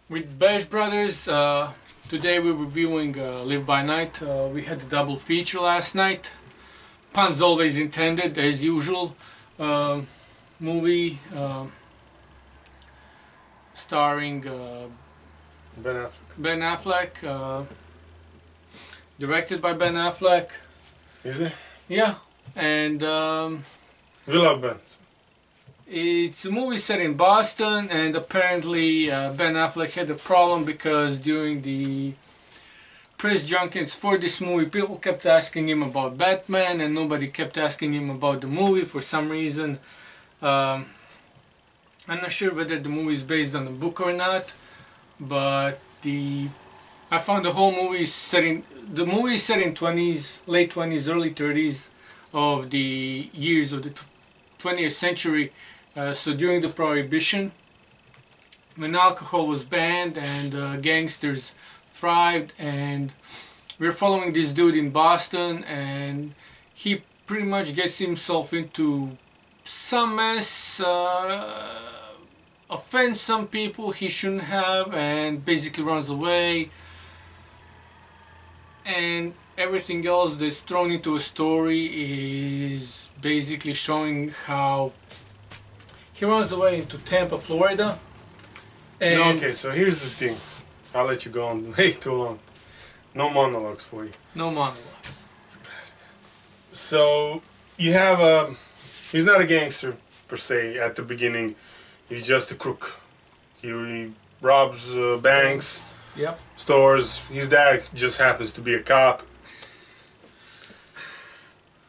with Bash Brothers. Today we're reviewing Live by Night. We had a double feature last night. Puns always intended, as usual. Movie starring Ben Affleck. Ben Affleck, directed by Ben Affleck. Is it? Yeah, and We love Ben. it's a movie set in Boston, and apparently Ben Affleck had a problem because during the press junkets for this movie, people kept asking him about Batman, and nobody kept asking him about the movie for some reason. I'm not sure whether the movie is based on a book or not, but I found the whole movie set in the movie is set in late 20s, early 30s of the years of the 20th century. So during the Prohibition, when alcohol was banned and gangsters thrived, and we're following this dude in Boston, and he pretty much gets himself into some mess, offends some people he shouldn't have, and basically runs away. And everything else that's thrown into a story is basically showing how he runs away into Tampa, Florida. And No, okay, so here's the thing. I'll let you go on way too long. No monologues for you. no monologues. So, you have he's not a gangster, per se, at the beginning. He's just a crook. He robs banks, Yep. stores. His dad just happens to be a cop.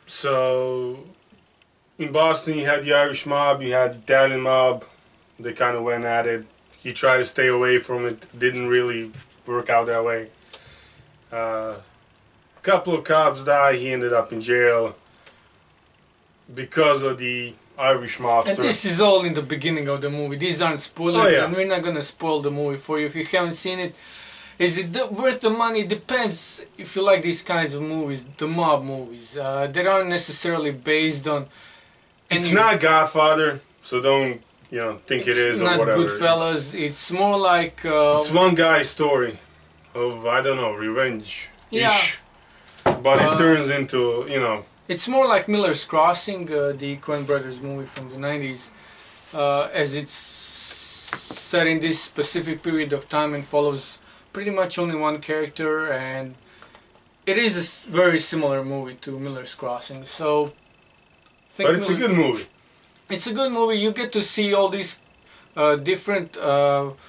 So, in Boston, you had the Irish mob, you had the Italian mob. They kind of went at it. He tried to stay away from it. Didn't really work out that way. A couple of cops died. He ended up in jail because of the Irish mobster. And this is all in the beginning of the movie. These aren't spoilers, Oh, yeah. and we're not gonna spoil the movie for you if you haven't seen it. Is it worth the money? Depends if you like these kinds of movies, the mob movies. They aren't necessarily based on. It's not Godfather, so don't think it is or not whatever. Goodfellas. It's more like It's one guy's story of, I don't know, revenge. Yeah. But it turns into, it's more like Miller's Crossing, the Coen Brothers movie from the 90s, as it's set in this specific period of time and follows pretty much only one character, and it is a very similar movie to Miller's Crossing. So, but it's a good movie. It's a good movie. You get to see all these different.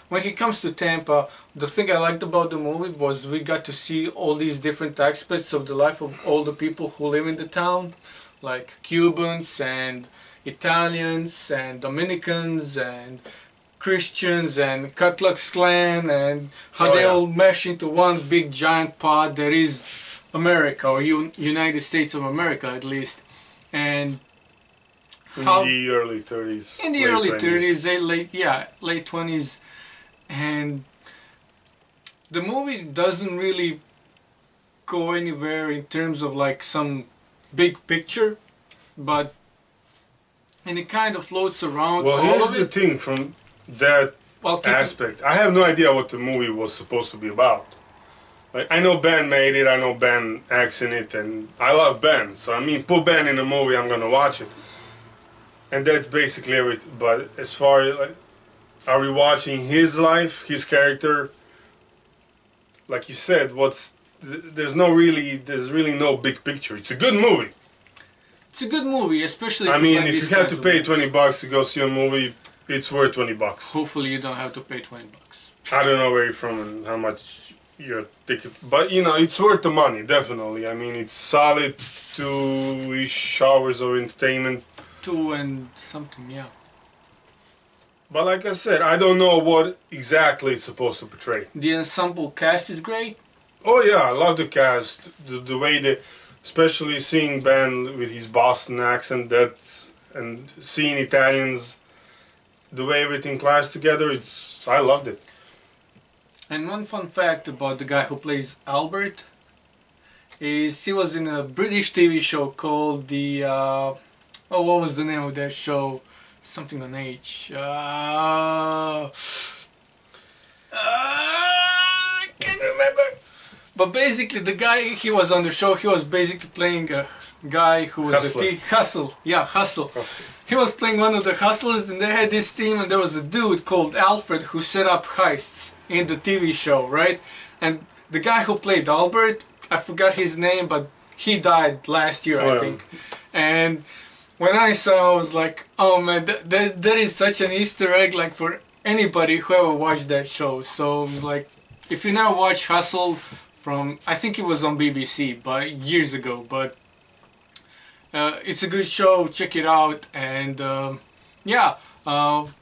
When he comes to Tampa, the thing I liked about the movie was we got to see all these different aspects of the life of all the people who live in the town, like Cubans and Italians and Dominicans and Christians and Ku Klux Klan, and how they all mesh into one big giant pod that is America, or United States of America at least. And In the early 30s. In the early 30s, late 20s, and the movie doesn't really go anywhere in terms of like some big picture, and it kind of floats around. Well, all here's of the it. thing from that aspect. I have no idea what the movie was supposed to be about. Like, I know Ben made it, I know Ben acts in it, and I love Ben. So, I mean, put Ben in a movie, I'm gonna watch it. And that's basically everything. But as far as, like, are we watching his life, his character? Like you said, there's really no big picture. It's a good movie. It's a good movie, especially. I mean, like if these you have kinds to of pay movies. $20 to go see a movie, it's worth $20. Hopefully, you don't have to pay $20. I don't know where you're from and how much your ticket, but it's worth the money, definitely. I mean, it's solid 2-ish hours of entertainment. 2 and something, yeah. But like I said, I don't know what exactly it's supposed to portray. The ensemble cast is great. Oh yeah, I love the cast, the way they, especially seeing Ben with his Boston accent, and seeing Italians, the way everything clashed together, I loved it. And one fun fact about the guy who plays Albert is he was in a British TV show called what was the name of that show? Something on H. But basically, the guy he was on the show, he was basically playing a guy who was Hustle. Yeah, Hustle. He was playing one of the hustlers, and they had this team, and there was a dude called Alfred who set up heists in the TV show, right? And the guy who played Albert, I forgot his name, but he died last year, I think. And when I saw, I was like, oh man, that is such an Easter egg, like for anybody who ever watched that show. So like, if you now watch Hustle from, I think it was on BBC, but years ago, but it's a good show, check it out. And yeah,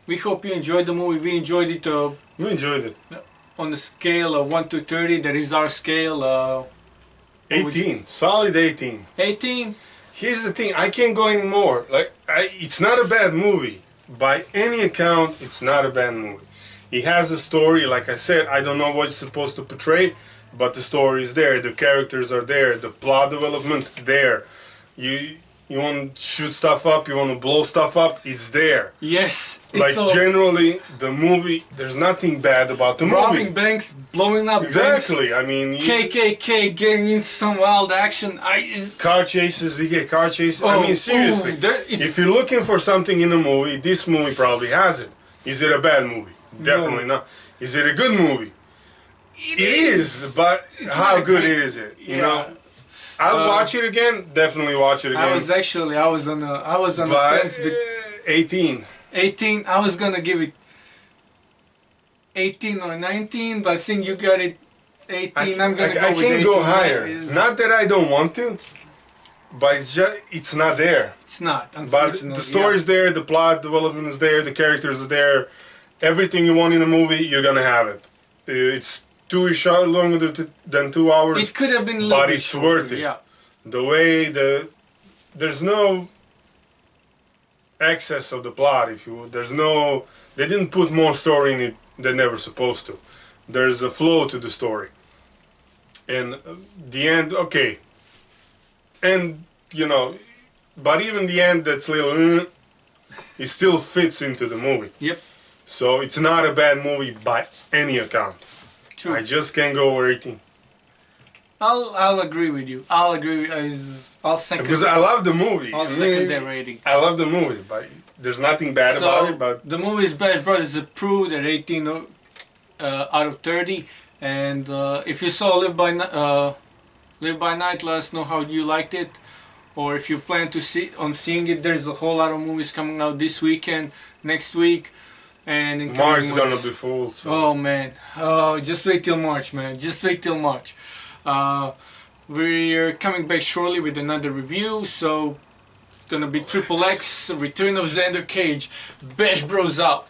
we hope you enjoyed the movie. We enjoyed it. We enjoyed it. On the scale of 1 to 30, that is our scale. 18, solid 18. 18? Here's the thing, I can't go anymore. Like, it's not a bad movie. By any account, it's not a bad movie. It has a story, like I said, I don't know what it's supposed to portray, but the story is there, the characters are there, the plot development there. You want to shoot stuff up, you want to blow stuff up, it's there. Yes. Like generally, the movie, there's nothing bad about the movie. Robbing banks, blowing up exactly, banks. I mean... KKK getting into some wild action. Car chases, we get car chases. I mean, seriously, if you're looking for something in a movie, this movie probably has it. Is it a bad movie? Definitely not. Is it a good movie? It is, but how good is it? You know? I'll watch it again. Definitely watch it again. I was on the fence. 18. 18. I was gonna give it 18 or 19, but since you got it 18, I'm gonna go with 18. I can't go higher. Not that I don't want to, but it's not there. It's not. But the story's there, the plot development is there, the characters are there. Everything you want in a movie, you're gonna have it. It's short longer than 2 hours. It could have been a little but bit it's shorter, worth it. Yeah. The way there's no excess of the plot, if you will. They didn't put more story in it than they were supposed to. There's a flow to the story. And the end, okay. And, you know, but even the end that's little, it still fits into the movie. Yep. So it's not a bad movie by any account. True. I just can't go over 18. I'll agree with you. I'll agree. I'll second. Because I love the movie. I'll second that rating. I love the movie, but there's nothing bad about it. But the movie is Bash Brothers approved at 18 out of 30. And if you saw Live by Night, let us know how you liked it. Or if you plan to seeing it, there's a whole lot of movies coming out this weekend, next week. And in March is gonna be full. So. Oh man, just wait till March, man. Just wait till March. We're coming back shortly with another review, so it's gonna be Triple X, Return of Xander Cage. Bash Bros out.